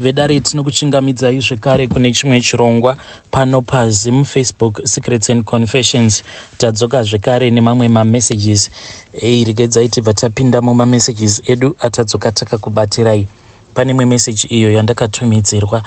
vedare tinokuchingamidzai zvekare kune chimwe chirongwa pano paZim Facebook Secrets and Confessions. Tadzoka zvekare nemamwe mamessages regedzai tibva tapinda mumamessages edu atadzoka takakubatirai. Pane imwe message iyo yandakatumidzirwa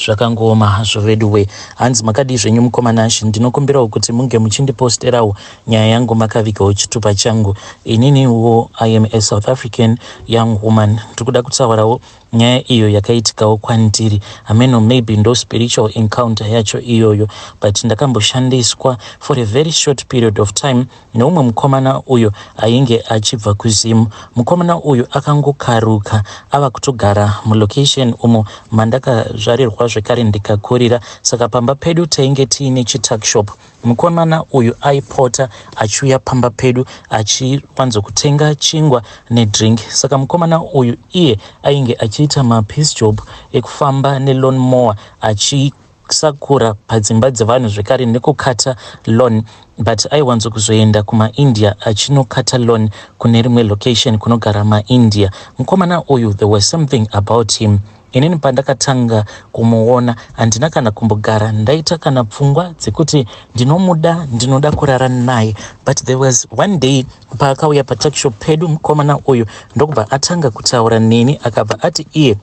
zvakangooma hazvo veduwe. Hanzi makadi zvenyu mukomanashi, ndinokumbirawo kuti munge muchindiposterawo nyaya yangu makavigawo chitupa changu. Ininiwo I am a South African young woman. Tikuda kutaurawo nyaya iyo yakaitikawo kwandiri. Ameno maybe ndo spiritual encounter yacho iyoyo, but ndakamboshandiswa for a very short period of time neumwe mukomana uyo ainge achibva kuzimu. Mukomana uyo akangokaruka ava kutogara mulocation umo mandakazvarirwa zvekare ndikakurira. Saka pamba pedu tainge tiine chituckshop. Mukomana uyu aipota achiuya pamba pedu achiwanzokutenga chingwa nedrink. Saka mukomana uyu iye ainge achiita mapiece job ekufamba nelawn mower achisakura padzimba dzevanhu zvekare nekukata lawn, but aiwanzo kuzoenda kumaindia achinokata lawn kune rimwe location kunogara maindia. Mukomana uyu, there was something about him. Inini pandakatanga kumuona handina kana kumbogara ndaita kana pfungwa dzekuti ndinoda kurara naye, but there was one day paakauya patuckshop pedu mukomana uyu ndokubva atanga kutaura neni akabva ati iye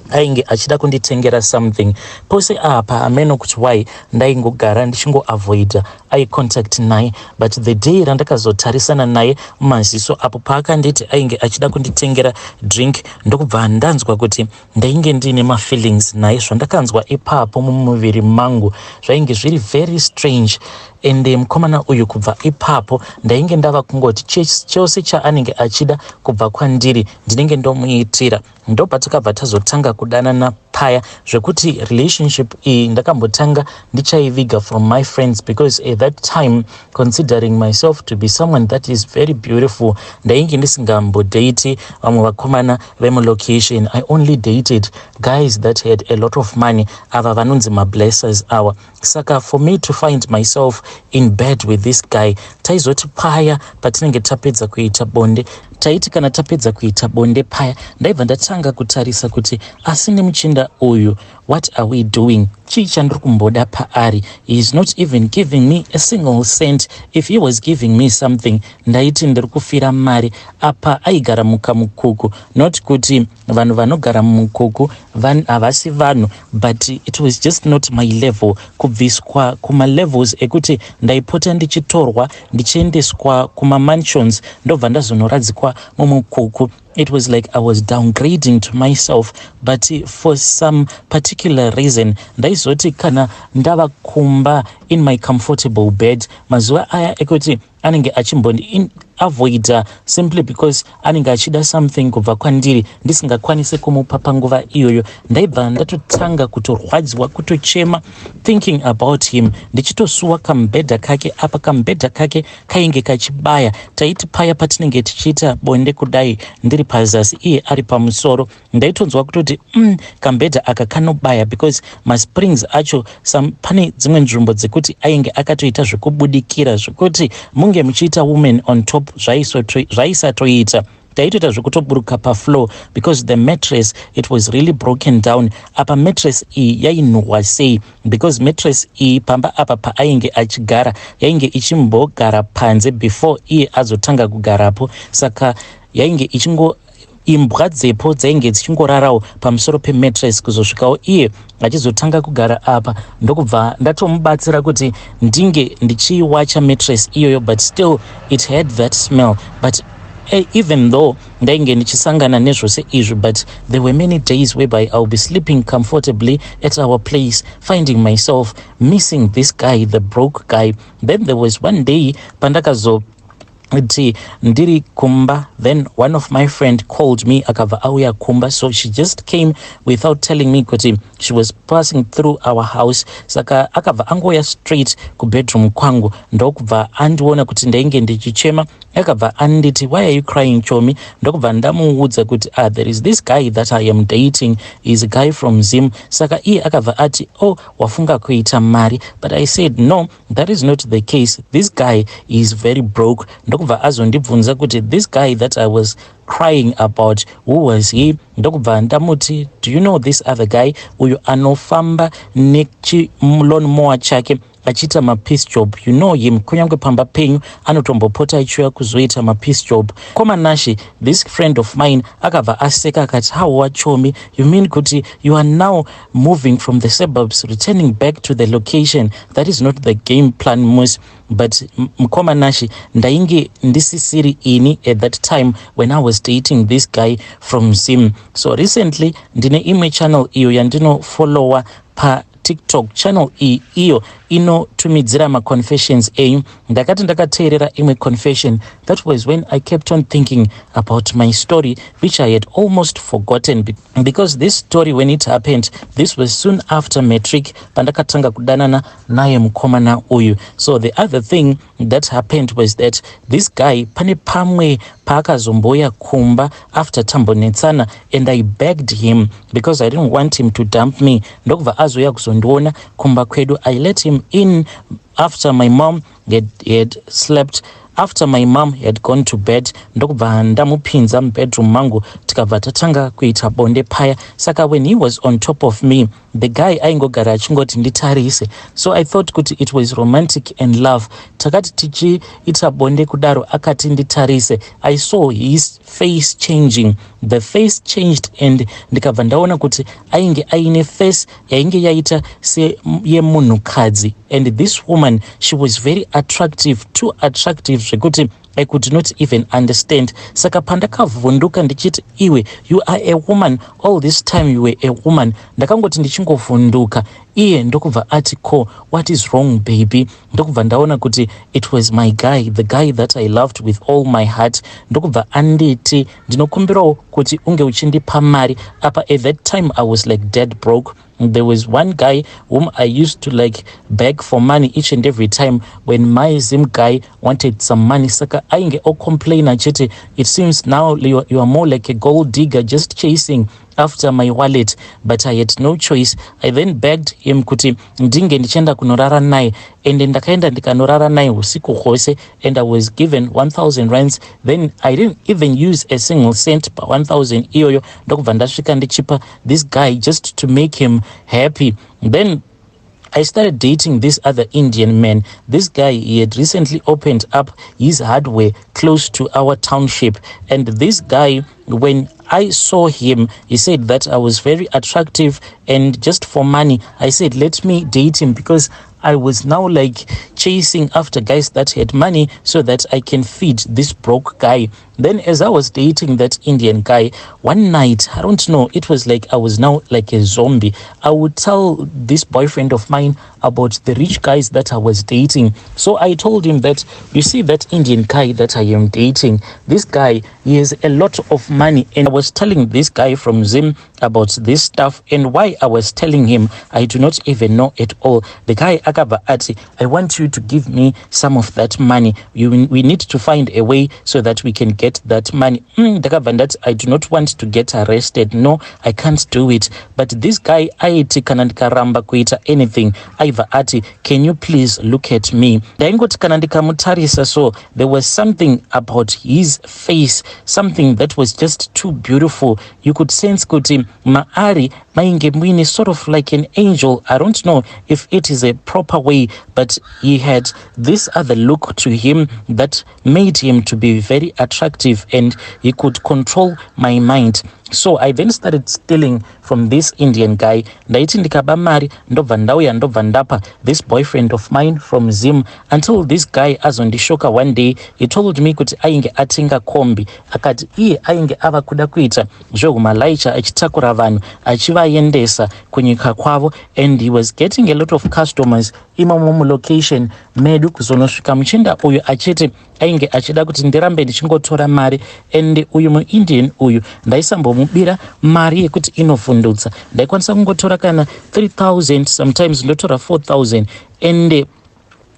ainge achida kunditengera something. Pose apa ameno kuti why ndaingogara ndichingoavoida eye contact naye, but the day randakazotarisana naye mumaziso apo paakanditi ainge achida kunditengera drink ndokubva ndanzwa kuti ndainge ndine mafeelings naye. Zvandakanzwa ipapo mumuviri mangu zvainge zviri very strange. Ende mukomana uyu kubva ipapo ndainge ndava kungoti chose chaanenge achida kubva kwandiri ndinenge ndomuitira. Ndopatakabva tazotanga kudanana paya zvekuti relationship iyi ndakambotanga ndichaiviga from my friends, because at that time, considering myself to be someone that is very beautiful, ndainge ndisingambodate vamwe vakomana vemulocation. I only dated guys that had a lot of money, ava vanonzi mablessers awa. Saka for me to find myself in bed with this guy, taizoti paya patinenge tapedza kuita bonde, taiti kana tapedza kuita bonde paya ndaibva ndatanga kutarisa kuti asi nemuchinda uyu, what are we doing? Chii chandiri kumboda paari? He is not even giving me a single cent. If he was giving me something, ndaiti ndiri kufira mari. Apa aigara mukamukuku, not kuti vanhu vanogara mumukuku havasi vanhu, but it was just not my level. Kubviswa kuma levels ekuti ndaipota ndichitorwa ndichiendeswa kuma mansions ndobva ndazonoradzikwa mumukuku. It was like I was downgrading to myself, but for some particular reason, ndaizoti kana ndava kumba in my comfortable bed, mazuva aya ekuti anenge achimbondi avoida simply because anenge achida something kubva kwandiri ndisingakwanise kumupa panguva iyoyo, ndaibva ndatotanga kutorwadziwa, kutochema, thinking about him, ndichitosuwa kamubhedha kake. Apa kamubhedha kake kainge kachibaya. Taiti paya patinenge tichiita bonde kudai ndiri pazasi iye ari pamusoro, ndaitonzwa kutoti kamubhedha aka kanobaya, because masprings acho pane dzimwe nzvimbo dzekuti ainge akatoita zvekubudikira zvekuti munge muchiita women on top zvaisatoita. Taitoita zvekutoburuka pafloor because the mattress, it was really broken down. Apa mattress iyi yainhuhwa sei, because mattress iyi pamba apa paainge achigara yainge ichimbogara panze before iye azotanga kugarapo. Saka yainge imbwa dzepo dzainge dzichingorarawo pamusoro pemattress kuzosvikawo iye achizotanga kugara apa. Ndokubva ndatomubatsira kuti ndinge ndichiwacha mattress iyoyo, but still it had that smell. But even though ndainge ndichisangana nezvose izvi, but there were many days whereby I'll be sleeping comfortably at our place, finding myself missing this guy, the broke guy. Then there was one day pandakazo ndiri kumba, then one of my friend called me akabva auya kumba, so she just came without telling me kuti she was passing through our house. Saka akabva angoya straight kubedroom kwangu, ndokubva andiona kuti ndainge ndichichema. Akabva anditi, why are you crying chomi? Ndokubva ndamuudza kuti there is this guy that I am dating, is a guy from Zim. Saka iye akabva ati, wafunga kuita mari. But I said no, that is not the case. This guy is very broke. Ndokubva azondibvunza kuti this guy that I was crying about who was he. Ndokubva ndamuti, do you know this other guy uyo anofamba nechimulonmowa chake achita mapeace job, you know him, kunyange pamba penyu anotombopota achiuya kuzoita mapeace job. Komanashi, this friend of mine akabva aseka akati, how wachomi, you mean kuti you are now moving from the suburbs returning back to the location? That is not the game plan mus. But Mkomanashi, ndainge ndisisiri ini at that time when I was dating this guy from Zim. So recently ndine imwe channel iyo yandino follower pa TikTok. Channel iyo inotumidzira ma-confessions enyu. Ndakati ndakateerera imwe confession. That was when I kept on thinking about my story, which I had almost forgotten, because this story, when it happened, this was soon after matric, pandakatanga kudanana naye mukomana uyu. So the other thing that happened was that this guy pane pamwe paakazomboya kumba after tambonetsana, and I begged him because I didn't want him to dump me. Ndokubva azoya kuzondiona kumba kwedu. I let him in after my mom had slept. After my mom had gone to bed, ndokubva ndamupinza mubedroom mangu tikabva tatanga kuita bonde paya. Saka when he was on top of me, the guy aingogara achingoti nditarise. So I thought kuti it was romantic and love. Takati tichiita bonde kudaro akati nditarise. I saw his face changing. The face changed, and ndikabva ndaona kuti ainge aine face yainge yaita se yemunhukadzi. And this woman, she was very attractive, too attractive zvekuti I could not even understand. Saka pandakavhunduka ndichiti, iwe, you are a woman, all this time you were a woman. Ndakangoti ndichingovhunduka, iye ndokubva ati, ko, what is wrong baby? Ndokubva ndaona kuti it was my guy, the guy that I loved with all my heart. Ndokubva anditi, ndinokumbirawo kuti unge uchindipa mari. Apa at that time I was like dead broke. There was one guy whom I used to like beg for money each and every time when my Zim guy wanted some money. Saka ainge o complain achete, it seems now you are more like a gold digger just chasing after my wallet. But I had no choice. I then begged him kuti ndinge ndichenda kunorara naye, and ndakaenda ndikanorara naye usiku hwose, and I was given 1,000 rands. Then I didn't even use a single cent per 1,000 iyoyo. Ndokubva ndasvika ndichipa this guy just to make him happy. Then I started dating this other Indian man. This guy, he had recently opened up his hardware close to our township. And this guy, when I saw him, he said that I was very attractive, and just for money, I said, let me date him, because I was now like chasing after guys that had money so that I can feed this broke guy. Then as I was dating that Indian guy, one night, I don't know, it was like I was now like a zombie. I would tell this boyfriend of mine about the rich guys that I was dating. So I told him that, you see that Indian guy that I am dating, this guy, he has a lot of money. And I was telling this guy from Zim about this stuff, and why I was telling him, I do not even know at all. The guy akaba ati, I want you to give me some of that money. We need to find a way so that we can get that money. That I do not want to get arrested. No, I can't do it. But this guy, aiti kanandika ramba kuita anything. Aiva ati, can you please look at me? Daingoti kanandika mutarisa. So there was something about his face, something that was just too beautiful. You could sense kuti maari mainge mwini, sort of like an angel. I don't know if it is a proper way, but he had this other look to him that made him to be very attractive, and he could control my mind. So I then started stealing from this Indian guy. Ndaiti ndikaba mari, ndobva ndauya ndobva ndapa this boyfriend of mine from Zim, until this guy azondishoka one day. He told me kuti ainge atenga kombi, akati iye ainge ava kuda kuita zvokumalaicha achitakura vanhu achivaendesa kunyika kwavo, and he was getting a lot of customers imomo mulocation medu. Kuzonosvika muchinda uyu achiti ainge achida kuti ndirambe ndichingotora mari, and uyu muIndian uyu ndaisambomubira mari yekuti inovhundutsa. Ndaikwanisa kungotora kana 3,000, sometimes ndotora 4,000, and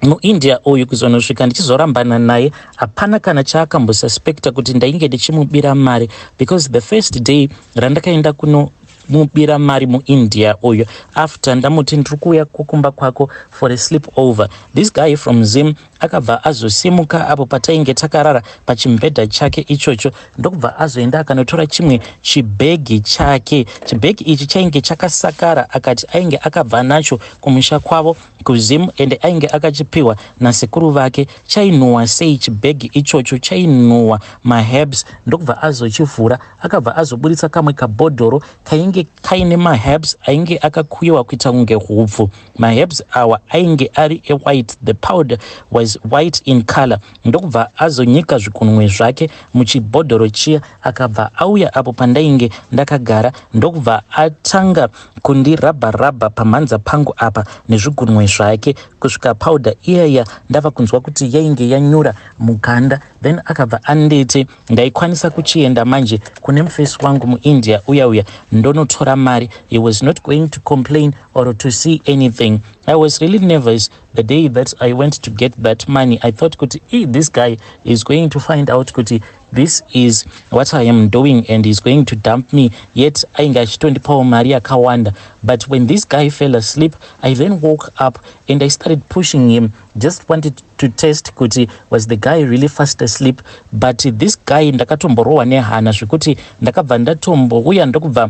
muIndia uyu kuzonosvika ndichizorambana naye, hapana kana chaakambosuspekta kuti ndainge ndichimubira mari, because the first day randakaenda kuno mubira mari muIndia uyu, after ndamuti ndiri kuuya kukumba kwako for a sleep over, this guy from Zim akabva azosimuka apo patainge takarara pachimbedha chake ichocho, ndokubva azoenda akanotora chimwe chibhegi chake. Chibhegi ichi chainge chakasakara, akati ainge akabva nacho kumusha kwavo kuzimu ende ainge akachipiwa nasekuru vake. Chainhuhwa sei chibhegi ichocho, chainhuhwa maherbs. Ndokubva azochivhura akabva azoburitsa kamwe kabhodhoro kainge kaine maherbs ainge akakuyiwa kuita kunge hupfu. Maherbs awa ainge ari white, the powder was white in color. Ndokubva azonyika zvigunwe zvake muchibhodhoro chiya akabva auya apo pandainge ndakagara, ndokubva atanga kundirabha pamhanza pangu apa nezvigunwe zvake kusvika powder iyaya ndava kunzwa kuti yainge yanyura muganda. Then akabva anditi ndaikwanisa kuchienda manje kune mufesi wangu muIndia uya ndonotora mari. He was not going to complain or to see anything. I was really nervous the day that I went to get that money. I thought kuti this guy is going to find out kuti this is what I am doing and he's going to dump me, yet ainge achitondipawo mari yakawanda. But when this guy fell asleep, I then woke up and I started pushing him, just wanted to test kuti was the guy really fast asleep. But this guy ndakatomborohwa nehana zvekuti ndakabva ndatombouya ndokubva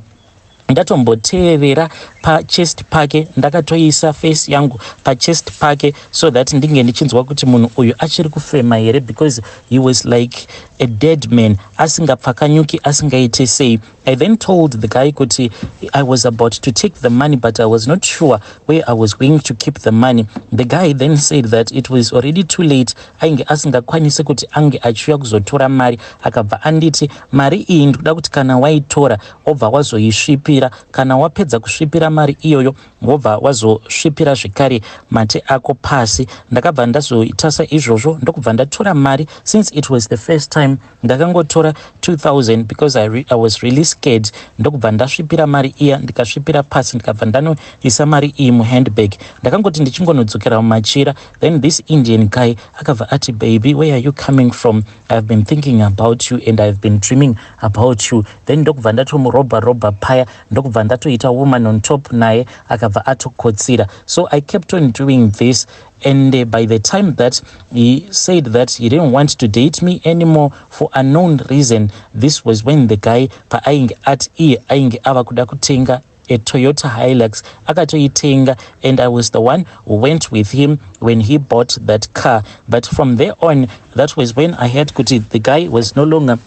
ndatomboteerera pachest pake, ndakatoisa face yangu pachest pake so that ndinge ndichinzwa kuti munhu uyu achiri kufema here, because he was like a dead man, asingapfakanyuki, asingaite sei. I then told the guy kuti I was about to take the money but I was not sure where I was going to keep the money. The guy then said that it was already too late, ainge asingakwanise kuti ange achiuya kuzotora mari. Akabva anditi mari iyi ndikuda kuti kana waitora obva wazoisvipira, kana wapedza kusvipira mari iyoyo wobva wazosvipira zvekare mate ako pasi. Ndakabva ndazoitasa izvozvo ndokubva ndatora mari. Since it was the first time ndakangotora 2000 because I was really scared. Ndokubva ndasvipira mari iya ndikasvipira pasi ndikabva ndanoisa mari iyi muhandbag. Ndakangoti ndichingonodzokera mumachira, then this Indian guy akabva ati, baby, where are you coming from? I've been thinking about you and I've been dreaming about you. Then ndokubva ndatomurobha paya, ndokubva ndatoita woman on top naye akabva atokotsira. So I kept on doing this. And by the time that he said that he didn't want to date me anymore for a known reason, this was when the guy ainge ava kuda kutenga a Toyota Hilux akatoitenga, and I was the one who went with him when he bought that car. But from there on, that was when I heard kuti the guy was no longer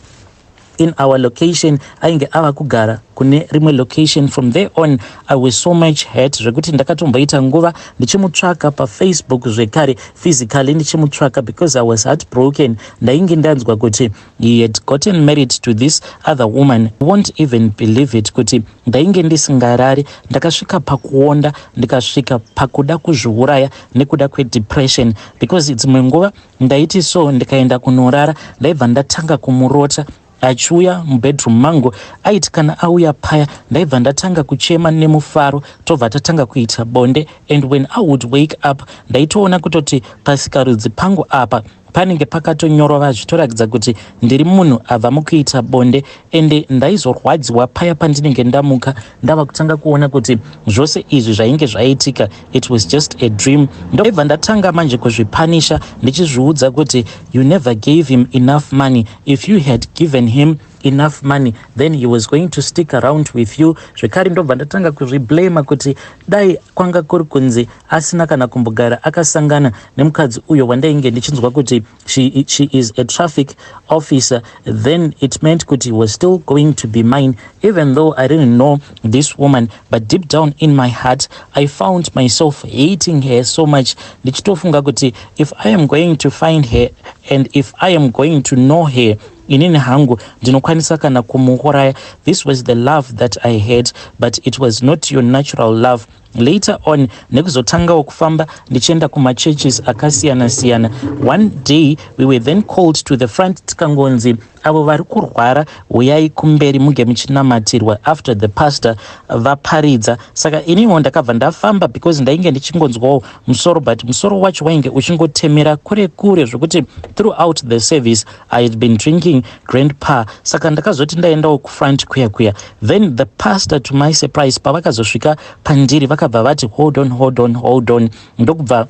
in our location, ainge ava kugara kune rimwe location. From there on I was so much hurt zvekuti ndakatomboita nguva ndichimutsvaka paFacebook zvekare physically ndichimutsvaka because I was heartbroken. Ndainge ndanzwa kuti he had gotten married to this other woman. I won't even believe it kuti ndainge ndisingarari, ndakasvika pakuonda, ndikasvika pakuda kuzviuraya nekuda kwedepression, because dzimwe nguva ndaiti so ndikaenda kunorara ndaibva ndatanga kumurota achiuya mubedroom mangu, aiti kana auya paya ndaibva ndatanga kuchema nemufaro, tobva tatanga kuita bonde. And when I would wake up ndaitoona kutoti pasikarudzi pangu apa panenge pakatonyorova zvitoratidza kuti ndiri munhu abva mukuita bonde. Ende ndaizorwadziwa paya pandinenge ndamuka ndava kutanga kuona kuti zvose izvi zvainge zvaitika it was just a dream. Ndobva ndatanga manje kuzvipanisha ndichizviudza kuti you never gave him enough money. If you had given him enough money then he was going to stick around with you. Zvekare ndobva ndatanga kuzviblama kuti dai kwanga kuri kunzi asina kana kumbogara akasangana nemukadzi uyo wandainge ndichinzwa kuti she is a traffic officer, then it meant kuti he was still going to be mine, even though I didn't know this woman. But deep down in my heart I found myself hating her so much. Ndichitofunga kuti if I am going to find her and if I am going to know her, inini hangu ndinokwanisa kana kumuuraya. This was the love that I had, but it was not your natural love. Later on nekuzotangawo kufamba ndichienda kumachurches akasiyana siyana. One day we were then called to the front tikangonzi avo vari kurwara huyai kumberi muge muchinamatirwa after the pastor vaparidza. Saka iniwo ndakabva ndafamba because ndainge ndichingonzwawo musoro, but musoro wacho wainge uchingotemera kure kure zvokuti throughout the service I had been drinking grandpa. Saka ndakazoti ndaendawo kufront kuya. Then the pastor, to my surprise, pavakazosvika pandiri vakabva vati hold on. Ndokubva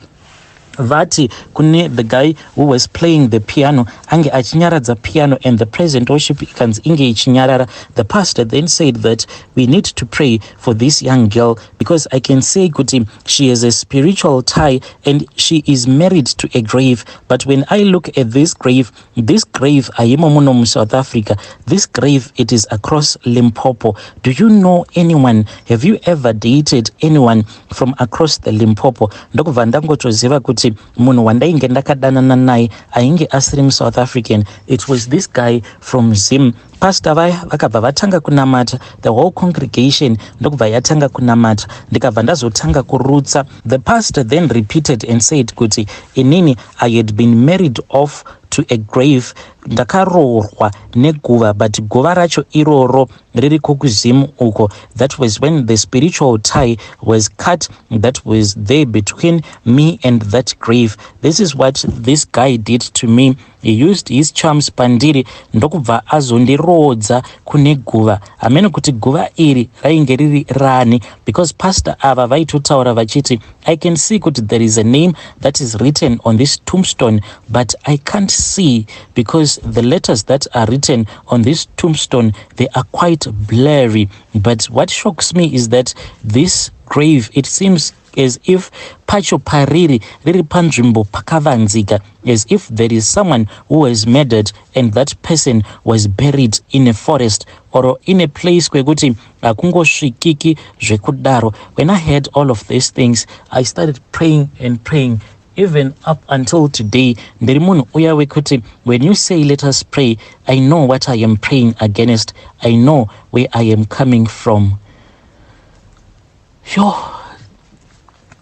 vati kune the guy who was playing the piano ange achinyaradza piano and the present worship ikanzi inge ichinyarara. The pastor then said that we need to pray for this young girl because I can say kuti she has a spiritual tie and she is married to a grave. But when I look at this grave ayimo muno mu South Africa, this grave, it is across Limpopo. Do you know anyone? Have you ever dated anyone from across the Limpopo? Ndokubva ndangotoziva kuti munhu wandainge ndakadanana naye ainge asiri South African. It was this guy from Zim. Pastor vaya vakabva vatanga kunamata, the whole congregation ndokubva yatanga kunamata, ndikabva ndazotanga kurutsa. The pastor then repeated and said kuti inini I had been married off to a grave, ndakaroorwa neguva, but guva racho iroro riri kukuzimu uko. That was when the spiritual tie was cut, that was there between me and that grave. This is what this guy did to me. He used his charms pandiri ndokubva azondirodza kune guva. Ameno kuti guva iri rainge riri rani, because pastor ava vaitotaura vachiti I can see kuti there is a name that is written on this tombstone, but I can't see because the letters that are written on this tombstone, they are quite blurry. But what shocks me is that this grave, it seems as if pacho pariri riri panzvimbo pakavanzika, as if there is someone who was murdered and that person was buried in a forest or in a place kwekuti akungosvikiki zvekudaro. When I heard all of these things, I started praying and praying. Even up until today, ndiri munhu uya wekuti when you say let us pray, I know what I am praying against. I know where I am coming from.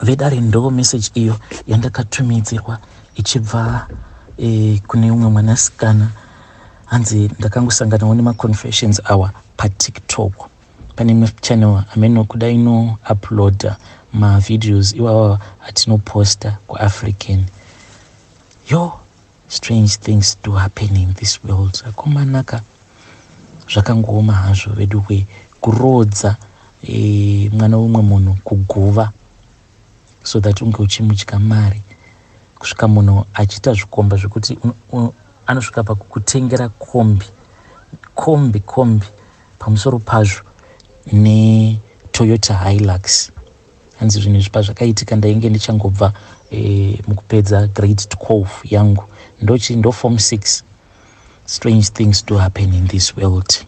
Vedare ndo message iyo yandakatumidzirwa ichibva kune umwe mwanasikana hanzi ndakangosangana nema confessions awa paTikTok. Pane channel ameno kuda ino upload ma videos iwawa atinoposta ku African. Strange things do happen in this world. Akomanaka zvakangoma hazvo vedu kuroodza mwana umwe munhu kuguva so that unge uchimutya mari, kusvika munhu achita zvikomba zvekuti anosvika pakukutengera kombi pamusoro pazvo ne Toyota Hilux. Hanzi zvinhu zvipa zvakaitika ndainge ndichangobva mukupedza grade 12 yangu ndo form 6. Strange things do happen in this world.